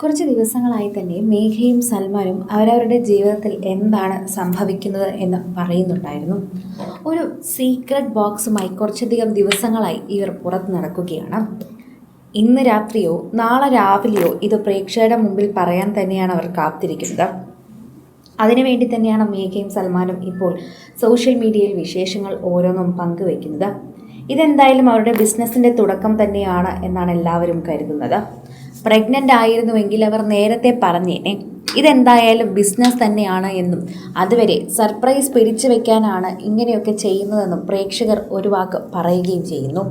കുറച്ച് ദിവസങ്ങളായി തന്നെ മേഘയും സൽമാനും അവരവരുടെ ജീവിതത്തിൽ എന്താണ് സംഭവിക്കുന്നത് എന്ന് പറയുന്നുണ്ടായിരുന്നു. ഒരു സീക്രട്ട് ബോക്സുമായി കുറച്ചധികം ദിവസങ്ങളായി ഇവർ പുറത്ത് നടക്കുകയാണ്. ഇന്ന് രാത്രിയോ നാളെ രാവിലെയോ ഇത് പ്രേക്ഷകരുടെ മുമ്പിൽ പറയാൻ തന്നെയാണ് അവർ കാത്തിരിക്കുന്നത്. അതിനുവേണ്ടി തന്നെയാണ് മേഘയും സൽമാനും ഇപ്പോൾ സോഷ്യൽ മീഡിയയിൽ വിശേഷങ്ങൾ ഓരോന്നും പങ്കുവയ്ക്കുന്നത്. ഇതെന്തായാലും അവരുടെ ബിസിനസ്സിൻ്റെ തുടക്കം തന്നെയാണ് എന്നാണ് എല്ലാവരും കരുതുന്നത്. പ്രഗ്നൻ്റ് ആയിരുന്നുവെങ്കിൽ അവർ നേരത്തെ പറഞ്ഞേനെ ഇതെന്തായാലും ബിസിനസ് തന്നെയാണ് എന്നും അതുവരെ സർപ്രൈസ് പിടിച്ചു വെക്കാനാണ് ഇങ്ങനെയൊക്കെ ചെയ്യുന്നതെന്നും പ്രേക്ഷകർ ഒരു വാക്ക് പറയുകയും ചെയ്യുന്നു.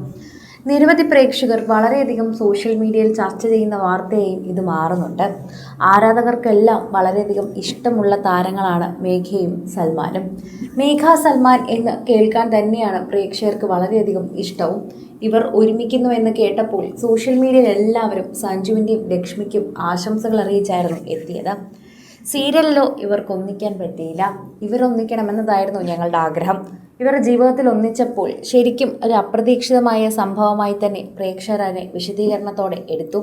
നിരവധി പ്രേക്ഷകർ വളരെയധികം സോഷ്യൽ മീഡിയയിൽ ചർച്ച ചെയ്യുന്ന വാർത്തയായും ഇത് മാറുന്നുണ്ട്. ആരാധകർക്കെല്ലാം വളരെയധികം ഇഷ്ടമുള്ള താരങ്ങളാണ് മേഘയും സൽമാനും. മേഘ സൽമാൻ എന്ന് കേൾക്കാൻ തന്നെയാണ് പ്രേക്ഷകർക്ക് വളരെയധികം ഇഷ്ടവും. ഇവർ ഒരുമിക്കുന്നുവെന്ന് കേട്ടപ്പോൾ സോഷ്യൽ മീഡിയയിൽ എല്ലാവരും സഞ്ജുവിൻ്റെയും ലക്ഷ്മിക്കും ആശംസകൾ അറിയിച്ചായിരുന്നു എത്തിയത്. സീരിയലിലോ ഇവർക്ക് ഒന്നിക്കാൻ പറ്റിയില്ല. ഇവരൊന്നിക്കണമെന്നതായിരുന്നു ഞങ്ങളുടെ ആഗ്രഹം. ഇവരുടെ ജീവിതത്തിൽ ഒന്നിച്ചപ്പോൾ ശരിക്കും ഒരു അപ്രതീക്ഷിതമായ സംഭവമായി തന്നെ പ്രേക്ഷകർ അതിനെ വിശദീകരണത്തോടെ എടുത്തു.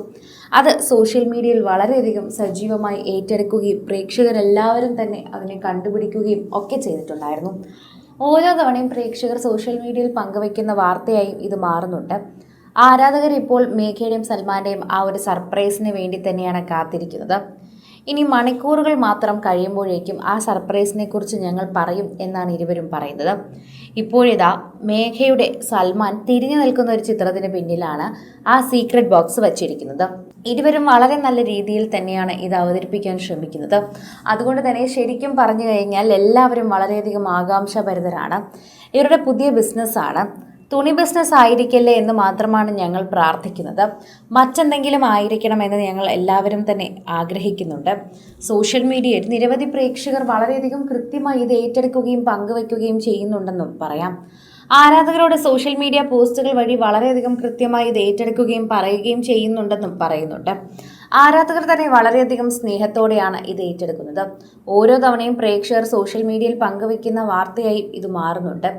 അത് സോഷ്യൽ മീഡിയയിൽ വളരെയധികം സജീവമായി ഏറ്റെടുക്കുകയും പ്രേക്ഷകരെല്ലാവരും തന്നെ അതിനെ കണ്ടുപിടിക്കുകയും ഒക്കെ ചെയ്തിട്ടുണ്ടായിരുന്നു. ഓരോ തവണയും പ്രേക്ഷകർ സോഷ്യൽ മീഡിയയിൽ പങ്കുവയ്ക്കുന്ന വാർത്തയായും ഇത് മാറുന്നുണ്ട്. ആരാധകർ ഇപ്പോൾ മേഘയുടെയും സൽമാൻ്റെയും ആ ഒരു സർപ്രൈസിന് വേണ്ടി തന്നെയാണ് കാത്തിരിക്കുന്നത്. ഇനി മണിക്കൂറുകൾ മാത്രം കഴിയുമ്പോഴേക്കും ആ സർപ്രൈസിനെ കുറിച്ച് ഞങ്ങൾ പറയും എന്നാണ് ഇരുവരും പറയുന്നത്. ഇപ്പോഴിതാ മേഘയുടെ സൽമാൻ തിരിഞ്ഞു നിൽക്കുന്ന ഒരു ചിത്രത്തിന് പിന്നിലാണ് ആ സീക്രട്ട് ബോക്സ് വച്ചിരിക്കുന്നത്. ഇരുവരും വളരെ നല്ല രീതിയിൽ തന്നെയാണ് ഇത് അവതരിപ്പിക്കാൻ ശ്രമിക്കുന്നത്. അതുകൊണ്ട് തന്നെ ശരിക്കും പറഞ്ഞു കഴിഞ്ഞാൽ എല്ലാവരും വളരെയധികം ആകാംക്ഷഭരിതരാണ്. ഇവരുടെ പുതിയ ബിസിനസ്സാണ്. തുണി ബിസിനസ് ആയിരിക്കല്ലേ എന്ന് മാത്രമാണ് ഞങ്ങൾ പ്രാർത്ഥിക്കുന്നത്. മറ്റെന്തെങ്കിലും ആയിരിക്കണമെന്ന് ഞങ്ങൾ എല്ലാവരും തന്നെ ആഗ്രഹിക്കുന്നുണ്ട്. സോഷ്യൽ മീഡിയയിൽ നിരവധി പ്രേക്ഷകർ വളരെയധികം കൃത്യമായി ഇത് ഏറ്റെടുക്കുകയും പങ്കുവയ്ക്കുകയും ചെയ്യുന്നുണ്ടെന്നും പറയാം. ആരാധകരോട് സോഷ്യൽ മീഡിയ പോസ്റ്റുകൾ വഴി വളരെയധികം കൃത്യമായി ഇത് ഏറ്റെടുക്കുകയും പറയുകയും ചെയ്യുന്നുണ്ടെന്നും പറയുന്നുണ്ട്. ആരാധകർ തന്നെ വളരെയധികം സ്നേഹത്തോടെയാണ് ഇത് ഏറ്റെടുക്കുന്നത്. ഓരോ തവണയും പ്രേക്ഷകർ സോഷ്യൽ മീഡിയയിൽ പങ്കുവയ്ക്കുന്ന വാർത്തയായി ഇത് മാറുന്നുണ്ട്.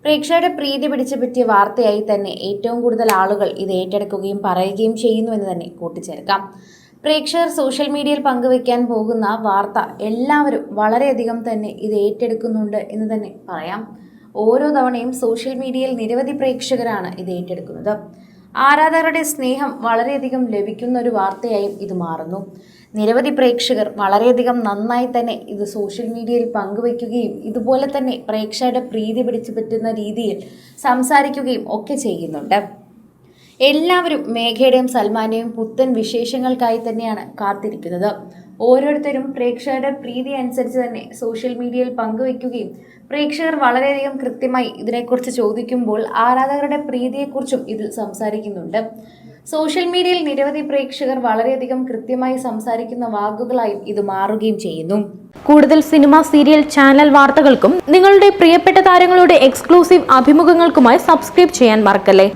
പ്രേക്ഷകരുടെ പ്രീതി പിടിച്ചു പറ്റിയ വാർത്തയായി തന്നെ ഏറ്റവും കൂടുതൽ ആളുകൾ ഇത് ഏറ്റെടുക്കുകയും പറയുകയും ചെയ്യുന്നു എന്ന് തന്നെ കൂട്ടിച്ചേർക്കാം. പ്രേക്ഷകർ സോഷ്യൽ മീഡിയയിൽ പങ്കുവയ്ക്കാൻ പോകുന്ന വാർത്ത എല്ലാവരും വളരെയധികം തന്നെ ഇത് ഏറ്റെടുക്കുന്നുണ്ട് എന്ന് തന്നെ പറയാം. ഓരോ തവണയും സോഷ്യൽ മീഡിയയിൽ നിരവധി പ്രേക്ഷകരാണ് ഇത് ഏറ്റെടുക്കുന്നത്. ആരാധകരുടെ സ്നേഹം വളരെയധികം ലഭിക്കുന്ന ഒരു വാർത്തയായും ഇത് മാറുന്നു. നിരവധി പ്രേക്ഷകർ വളരെയധികം നന്നായി തന്നെ ഇത് സോഷ്യൽ മീഡിയയിൽ പങ്കുവയ്ക്കുകയും ഇതുപോലെ തന്നെ പ്രേക്ഷകരുടെ പ്രീതി പിടിച്ചു പറ്റുന്ന രീതിയിൽ സംസാരിക്കുകയും ഒക്കെ ചെയ്യുന്നുണ്ട്. എല്ലാവരും മേഘയുടെയും സൽമാൻ്റെയും പുത്തൻ വിശേഷങ്ങൾക്കായി തന്നെയാണ് കാത്തിരിക്കുന്നത്. ഓരോരുത്തരും പ്രേക്ഷകരുടെ പ്രീതി അനുസരിച്ച് തന്നെ സോഷ്യൽ മീഡിയയിൽ പങ്കുവയ്ക്കുകയും പ്രേക്ഷകർ വളരെയധികം കൃത്യമായി ഇതിനെക്കുറിച്ച് ചോദിക്കുമ്പോൾ ആരാധകരുടെ പ്രീതിയെക്കുറിച്ചും ഇതിൽ സംസാരിക്കുന്നുണ്ട്. സോഷ്യൽ മീഡിയയിൽ നിരവധി പ്രേക്ഷകർ വളരെയധികം കൃത്യമായി സംസാരിക്കുന്ന വാക്കുകളായും ഇത് മാറുകയും ചെയ്യുന്നു. കൂടുതൽ സിനിമ, സീരിയൽ, ചാനൽ വാർത്തകൾക്കും നിങ്ങളുടെ പ്രിയപ്പെട്ട താരങ്ങളുടെ എക്സ്ക്ലൂസീവ് അഭിമുഖങ്ങൾക്കുമായി സബ്സ്ക്രൈബ് ചെയ്യാൻ മറക്കല്ലേ.